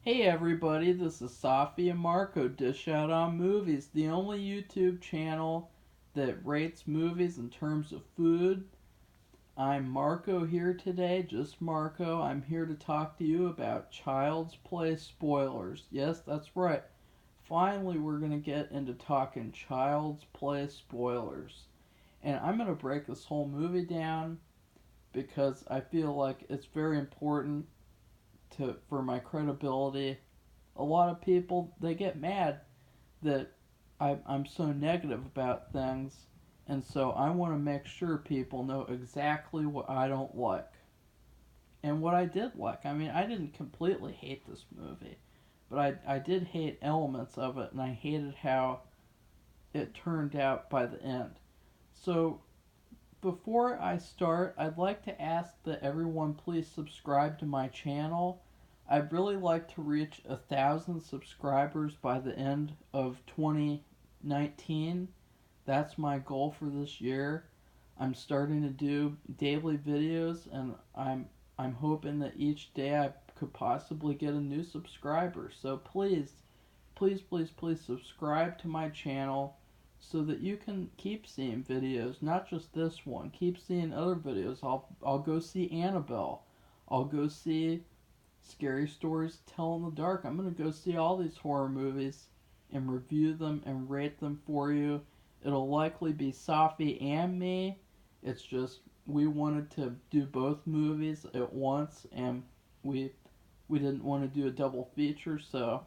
Hey everybody, this is Safi and Marco Dish Out on Movies, the only YouTube channel that rates movies in terms of food. I'm Marco here today, just Marco. I'm here to talk to you about Child's Play spoilers. Yes, that's right. Finally, we're going to get into talking Child's Play spoilers. And I'm going to break this whole movie down because I feel like it's very important for my credibility. A lot of people, they get mad that I'm so negative about things, and so I want to make sure people know exactly what I don't like and what I did like. I mean, I didn't completely hate this movie, but I did hate elements of it, and I hated how it turned out by the end. So before I start, I'd like to ask that everyone please subscribe to my channel. I'd really like to reach 1,000 subscribers by the end of 2019. That's my goal for this year. I'm starting to do daily videos, and I'm hoping that each day I could possibly get a new subscriber. So please subscribe to my channel so that you can keep seeing videos, not just this one. Keep seeing other videos. I'll go see Annabelle. I'll go see Scary Stories to Tell in the Dark. I'm going to go see all these horror movies and review them and rate them for you. It'll likely be Safi and me. It's just we wanted to do both movies at once, and we didn't want to do a double feature. So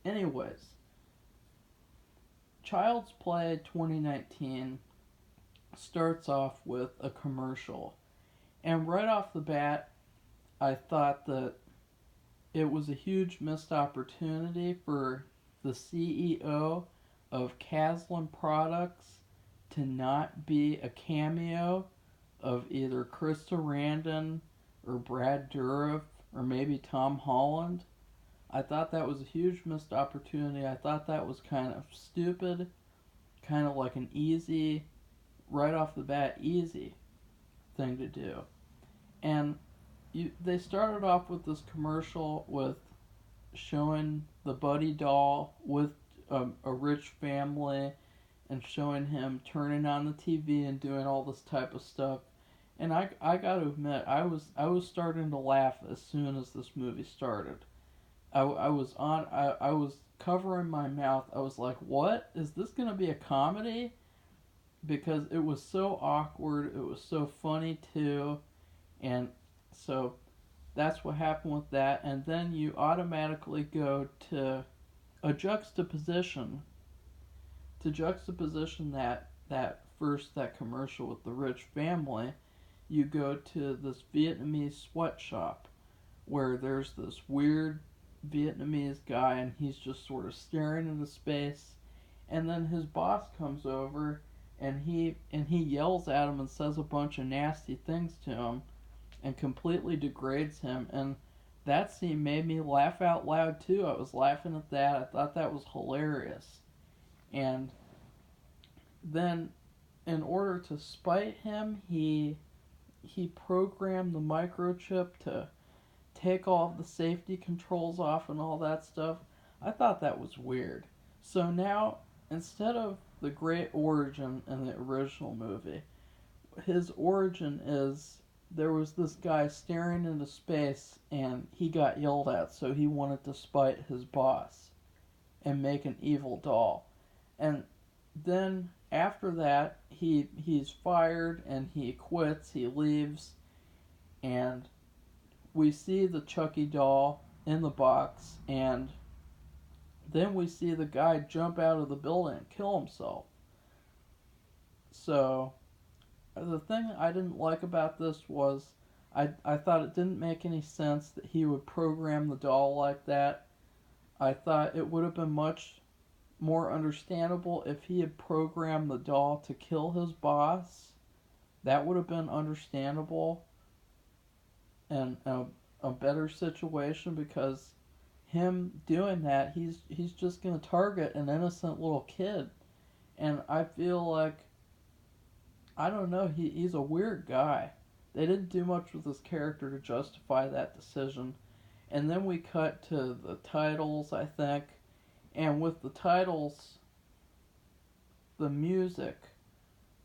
anyways, Child's Play 2019 starts off with a commercial. And right off the bat, I thought that it was a huge missed opportunity for the CEO of Caslin Products to not be a cameo of either Krista Randon or Brad Dourif or maybe Tom Holland. I thought that was a huge missed opportunity. I thought that was kind of stupid, kind of like an easy, right off the bat, easy thing to do. And they started off with this commercial with showing the Buddy doll with a rich family and showing him turning on the TV and doing all this type of stuff. And I got to admit, I was starting to laugh as soon as this movie started. I was covering my mouth. I was like, "What is this gonna be a comedy?" Because it was so awkward. It was so funny too, and so that's what happened with that. And then you automatically go to a juxtaposition that commercial with the rich family. You go to this Vietnamese sweatshop where there's this weird Vietnamese guy, and he's just sort of staring into space. And then his boss comes over, and he yells at him and says a bunch of nasty things to him, and completely degrades him. And that scene made me laugh out loud too. I was laughing at that. I thought that was hilarious. And then, in order to spite him, he programmed the microchip to take all the safety controls off and all that stuff. I thought that was weird. So now, instead of the great origin in the original movie, his origin is there was this guy staring into space and he got yelled at, so he wanted to spite his boss and make an evil doll. And then after that, he's fired and he quits, he leaves, and we see the Chucky doll in the box, and then we see the guy jump out of the building and kill himself. So, the thing I didn't like about this was I thought it didn't make any sense that he would program the doll like that. I thought it would have been much more understandable if he had programmed the doll to kill his boss. That would have been understandable and a better situation, because him doing that, he's just going to target an innocent little kid. And I feel like, I don't know, he's a weird guy. They didn't do much with his character to justify that decision. And then we cut to the titles, I think. And with the titles, the music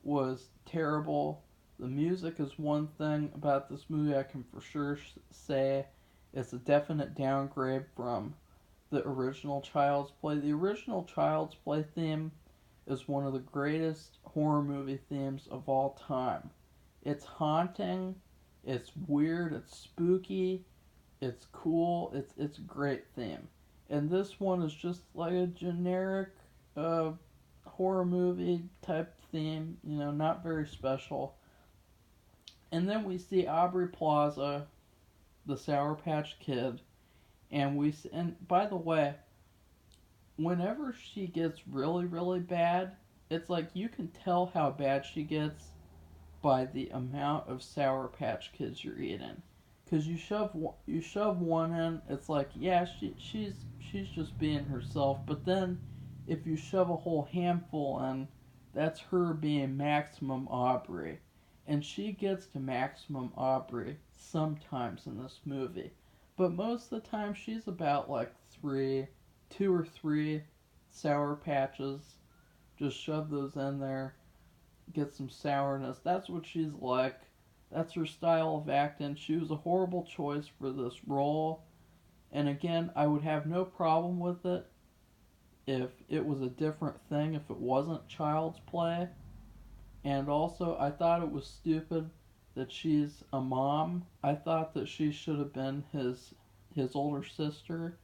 was terrible. The music is one thing about this movie I can for sure say it's a definite downgrade from the original Child's Play. The original Child's Play theme is one of the greatest horror movie themes of all time. It's haunting, it's weird, it's spooky, it's cool, it's a great theme. And this one is just like a generic uh, horror movie type theme, not very special. And then we see Aubrey Plaza, the Sour Patch Kid, and by the way, whenever she gets really really bad, it's like you can tell how bad she gets by the amount of Sour Patch Kids you're eating. Cause you shove one in, it's like yeah she's just being herself. But then if you shove a whole handful in, that's her being maximum Aubrey, and she gets to maximum Aubrey sometimes in this movie. But most of the time she's about like two or three Sour Patches. Just shove those in there, get some sourness. That's what she's like. That's her style of acting. She was a horrible choice for this role. And again, I would have no problem with it if it was a different thing, if it wasn't Child's Play. And also, I thought it was stupid that she's a mom. I thought that she should have been his older sister.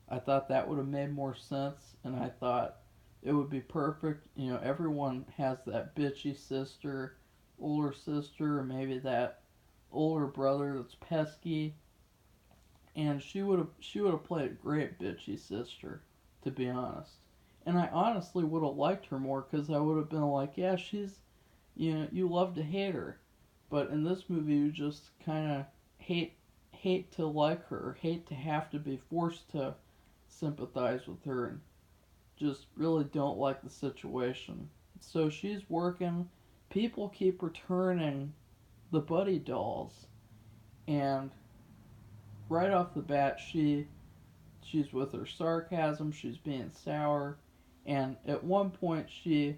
I thought that would have made more sense, and I thought it would be perfect. Everyone has that bitchy sister, older sister, or maybe that older brother that's pesky. And she would have played a great bitchy sister, to be honest. And I honestly would have liked her more because I would have been like, yeah, she's, you love to hate her, but in this movie you just kind of hate to like her, hate to have to be forced to sympathize with her, and just really don't like the situation. So she's working. People keep returning the Buddy dolls, and right off the bat, she's with her sarcasm. She's being sour, and at one point she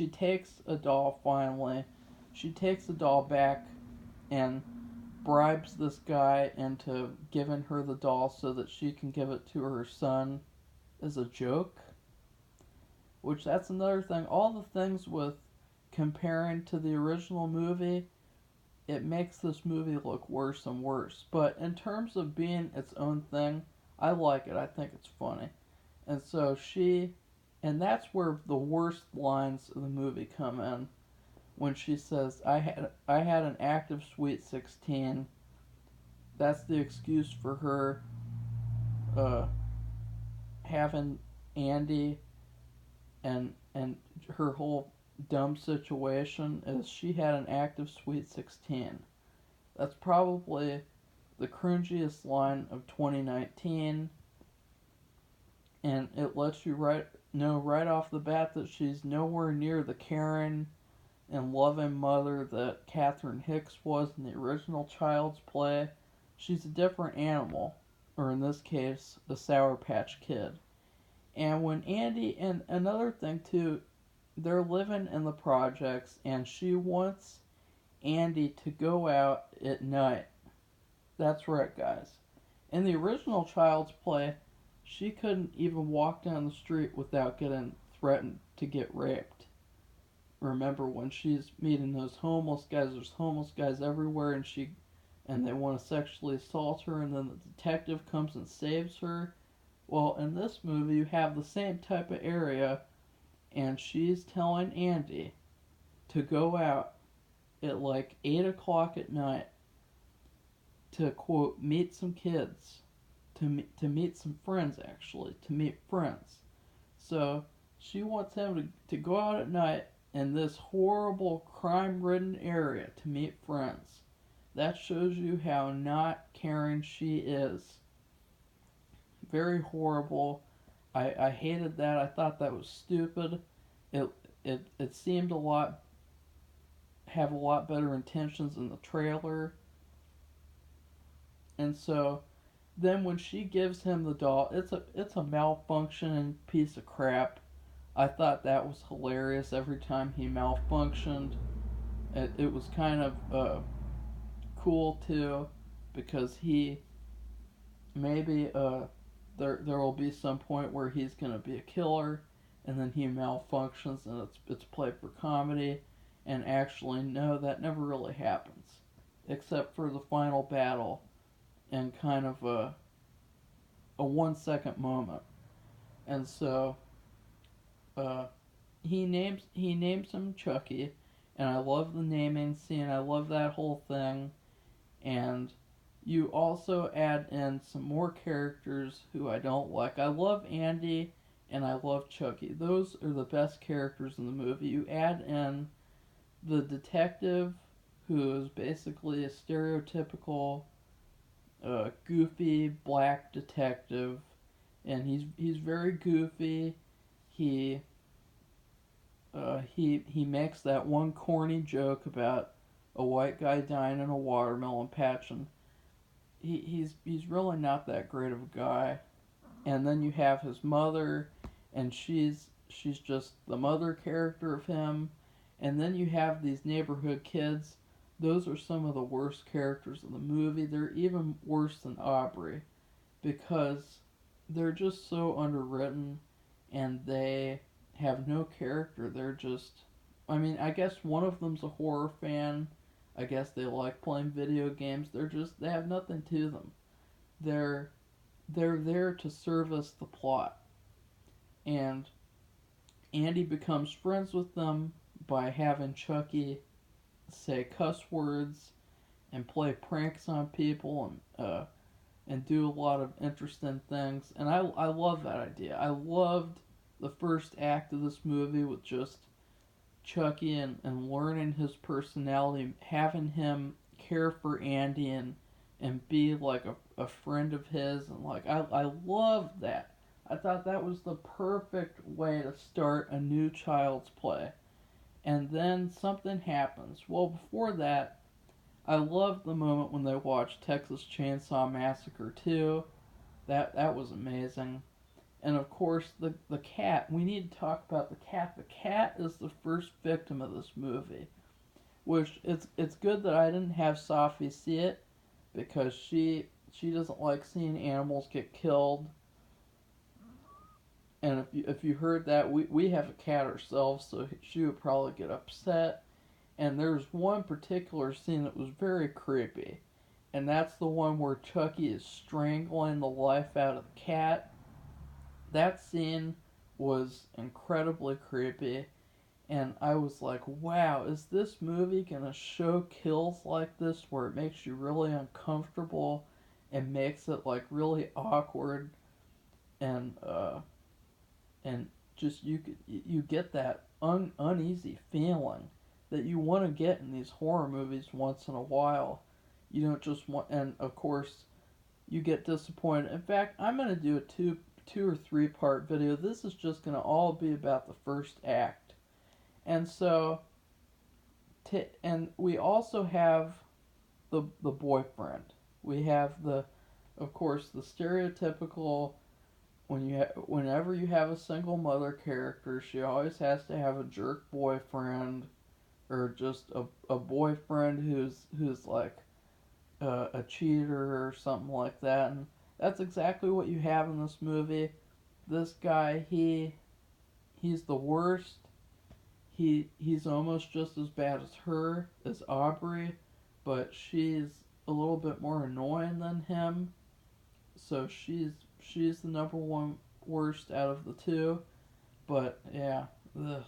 takes a doll finally. She takes the doll back and bribes this guy into giving her the doll so that she can give it to her son as a joke. Which that's another thing. All the things with comparing to the original movie, it makes this movie look worse and worse. But in terms of being its own thing, I like it. I think it's funny. And so and that's where the worst lines of the movie come in. When she says, I had an active sweet 16. That's the excuse for her having Andy, and her whole dumb situation is she had an active sweet 16. That's probably the cringiest line of 2019, and it lets you know right off the bat that she's nowhere near the caring and loving mother that Catherine Hicks was in the original Child's Play. She's a different animal, or in this case, a Sour Patch Kid. And when Andy, and another thing too, they're living in the projects, and she wants Andy to go out at night. That's right, guys. In the original Child's Play, she couldn't even walk down the street without getting threatened to get raped. Remember when she's meeting those homeless guys? There's homeless guys everywhere, and they want to sexually assault her, and then the detective comes and saves her. Well, in this movie, you have the same type of area, and she's telling Andy to go out at like 8 o'clock at night to, quote, meet some kids, to meet some friends, actually, to meet friends. So she wants him to go out at night in this horrible crime-ridden area to meet friends. That shows you how not caring she is. Very horrible. I hated that. I thought that was stupid. It seemed have a lot better intentions in the trailer. And so then when she gives him the doll, it's a malfunctioning piece of crap. I thought that was hilarious every time he malfunctioned. It was kind of cool too, because he maybe there will be some point where he's gonna be a killer, and then he malfunctions, and it's played for comedy, and actually no, that never really happens, except for the final battle, and kind of a 1 second moment, and so uh, he names him Chucky, and I love the naming scene. I love that whole thing, and you also add in some more characters who I don't like. I love Andy and I love Chucky. Those are the best characters in the movie. You add in the detective, who is basically a stereotypical goofy black detective, and he's very goofy. He he makes that one corny joke about a white guy dying in a watermelon patch, and he's really not that great of a guy. And then you have his mother, and she's just the mother character of him. And then you have these neighborhood kids. Those are some of the worst characters in the movie. They're even worse than Aubrey, because they're just so underwritten, and they have no character. They're just, I mean, I guess one of them's a horror fan. I guess they like playing video games. They have nothing to them. They're they're there to service the plot. And Andy becomes friends with them by having Chucky say cuss words and play pranks on people, and do a lot of interesting things. And I love that idea. I loved the first act of this movie with just Chucky, and learning his personality, having him care for Andy, and be like a friend of his, and like I loved that. I thought that was the perfect way to start a new Child's Play. And then something happens. Well, before that, I loved the moment when they watched Texas Chainsaw Massacre 2. That was amazing. And of course, the cat. We need to talk about the cat. The cat is the first victim of this movie, which it's good that I didn't have Sophie see it, because she doesn't like seeing animals get killed. And if you heard that, we have a cat ourselves, so she would probably get upset. And there's one particular scene that was very creepy, and that's the one where Chucky is strangling the life out of the cat. That scene was incredibly creepy, and I was like, wow, is this movie gonna show kills like this, where it makes you really uncomfortable and makes it like really awkward, and and just you get that uneasy feeling that you want to get in these horror movies once in a while. You don't just want, and of course, you get disappointed. In fact, I'm gonna do a two or three part video. This is just gonna all be about the first act, and so, and we also have the boyfriend. We have of course, the stereotypical, whenever you have a single mother character, she always has to have a jerk boyfriend, or just a boyfriend who's like a cheater or something like that. And that's exactly what you have in this movie. This guy, he's the worst. He's almost just as bad as her, as Aubrey, but she's a little bit more annoying than him. So she's the number one worst out of the two. But yeah, ugh.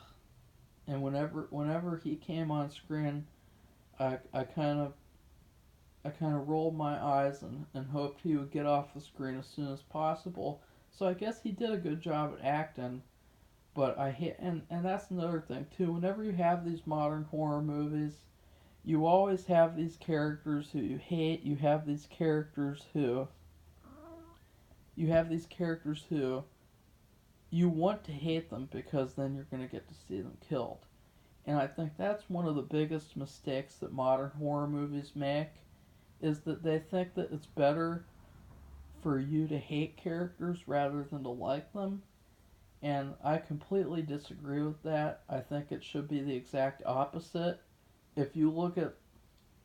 And whenever he came on screen, I kind of rolled my eyes, and hoped he would get off the screen as soon as possible. So I guess he did a good job at acting. But I hate, and that's another thing too. Whenever you have these modern horror movies, you always have these characters who you hate. You have these characters who you want to hate them, because then you're going to get to see them killed. And I think that's one of the biggest mistakes that modern horror movies make, is that they think that it's better for you to hate characters rather than to like them. And I completely disagree with that. I think it should be the exact opposite. If you look at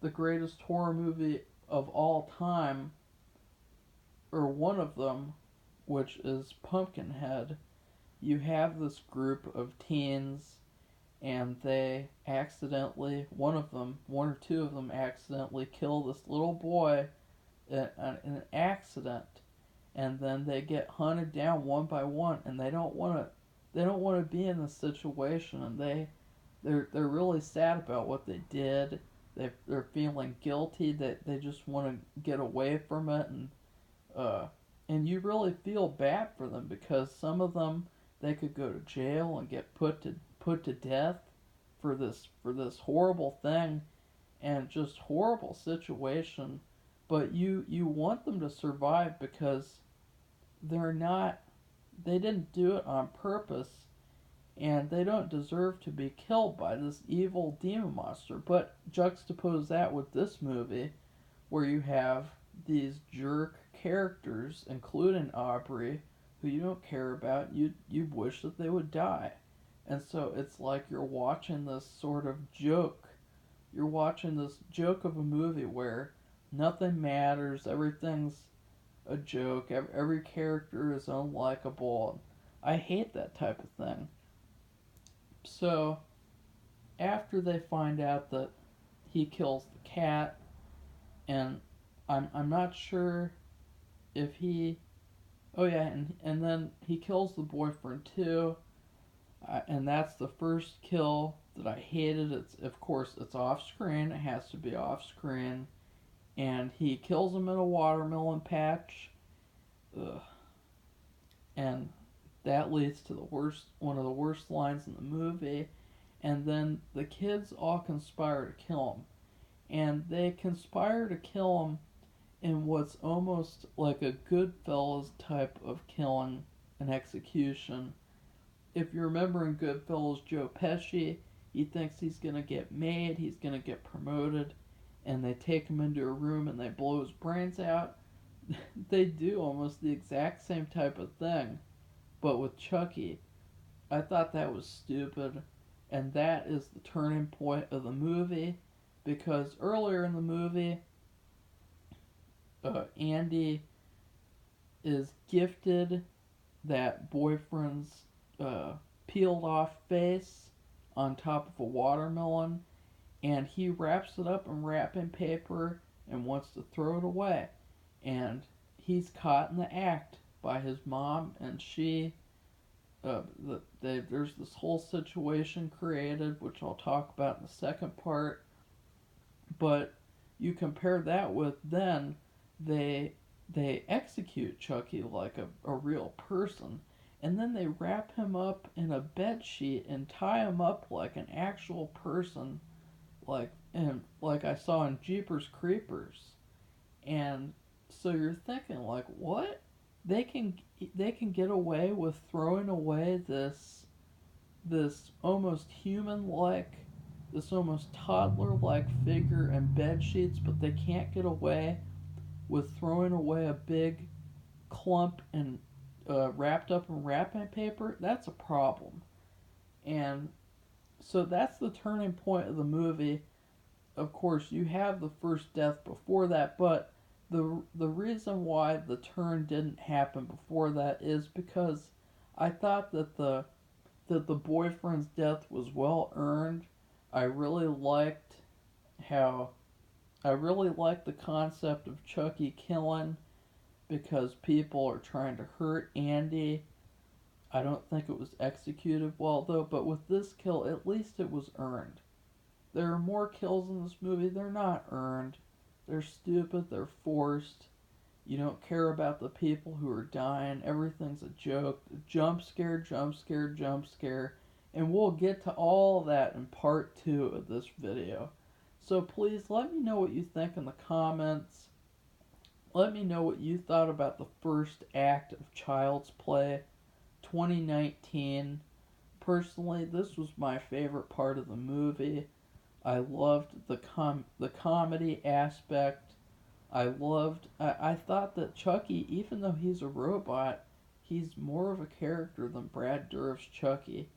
the greatest horror movie of all time, or one of them, which is Pumpkinhead, you have this group of teens and they accidentally, one or two of them accidentally kill this little boy in an accident, and then they get hunted down one by one, and they don't want to be in this situation, and they're really sad about what they did. They're feeling guilty that they just want to get away from it, uh, and you really feel bad for them because some of them, they could go to jail and get put to death for this horrible thing and just horrible situation. But you want them to survive because they're not they didn't do it on purpose, and they don't deserve to be killed by this evil demon monster. But juxtapose that with this movie, where you have these jerk characters, including Aubrey, who you don't care about. You wish that they would die, and so it's like you're watching this sort of joke. You're watching this joke of a movie where nothing matters. Everything's a joke. Every character is unlikable. I hate that type of thing. So after they find out that he kills the cat, and I'm not sure if he. Oh yeah, and then he kills the boyfriend too, and that's the first kill that I hated. It's, of course, it's off screen. It has to be off screen, and he kills him in a watermelon patch. Ugh. And that leads to one of the worst lines in the movie. And then the kids all conspire to kill him, and they conspire to kill him in what's almost like a Goodfellas type of killing and execution. If you remember in Goodfellas, Joe Pesci, he thinks he's gonna get made, he's gonna get promoted, and they take him into a room and they blow his brains out. They do almost the exact same type of thing, but with Chucky. I thought that was stupid, and that is the turning point of the movie, because earlier in the movie, Andy is gifted that boyfriend's peeled off face on top of a watermelon, and he wraps it up in wrapping paper and wants to throw it away. And he's caught in the act by his mom, and there's this whole situation created, which I'll talk about in the second part. But you compare that with then they execute Chucky like a real person, and then they wrap him up in a bed sheet and tie him up like an actual person, like I saw in Jeepers Creepers. And so you're thinking, like, what? They can get away with throwing away this almost human like, this almost toddler like figure in bed sheets, but they can't get away with throwing away a big clump and wrapped up in wrapping paper. That's a problem. And so that's the turning point of the movie. Of course, you have the first death before that, but the reason why the turn didn't happen before that is because I thought that the boyfriend's death was well earned. I really liked the concept of Chucky killing, because people are trying to hurt Andy. I don't think it was executed well though, but with this kill, at least it was earned. There are more kills in this movie, they're not earned. They're stupid, they're forced. You don't care about the people who are dying. Everything's a joke. Jump scare, jump scare, jump scare. And we'll get to all that in part 2 of this video. So please let me know what you think in the comments. Let me know what you thought about the first act of Child's Play 2019. Personally, this was my favorite part of the movie. I loved the comedy aspect. I thought that Chucky, even though he's a robot, he's more of a character than Brad Dourif's Chucky.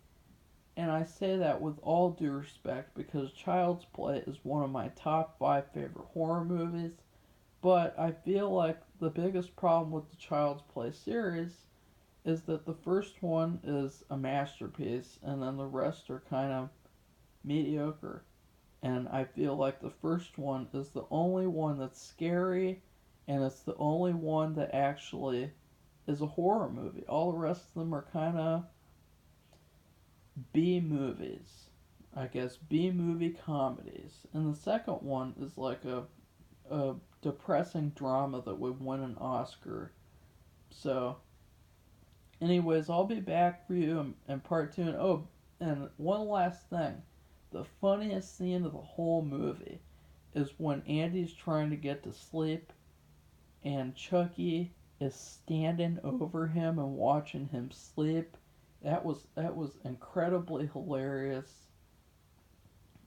And I say that with all due respect because Child's Play is one of my top 5 favorite horror movies. But I feel like the biggest problem with the Child's Play series is that the first one is a masterpiece and then the rest are kind of mediocre. And I feel like the first one is the only one that's scary and it's the only one that actually is a horror movie. All the rest of them are kind of B movies. I guess B movie comedies. And the second one is like a depressing drama that would win an Oscar. So, anyways, I'll be back for you in part two. And oh, and one last thing. The funniest scene of the whole movie is when Andy's trying to get to sleep and Chucky is standing over him and watching him sleep. That was incredibly hilarious.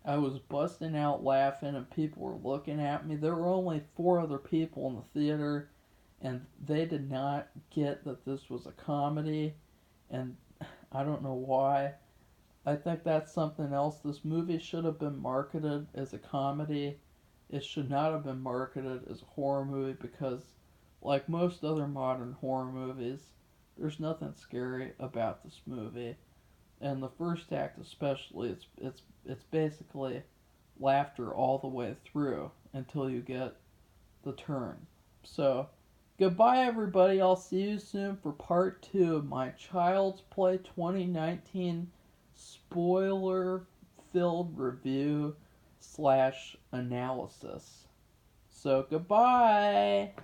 I was busting out laughing and people were looking at me. There were only 4 other people in the theater and they did not get that this was a comedy and I don't know why. I think that's something else. This movie should have been marketed as a comedy. It should not have been marketed as a horror movie because, like most other modern horror movies, there's nothing scary about this movie. And the first act, especially, it's basically laughter all the way through until you get the turn. So, goodbye, everybody. I'll see you soon for part 2 of my Child's Play 2019 spoiler filled review / analysis. So, goodbye.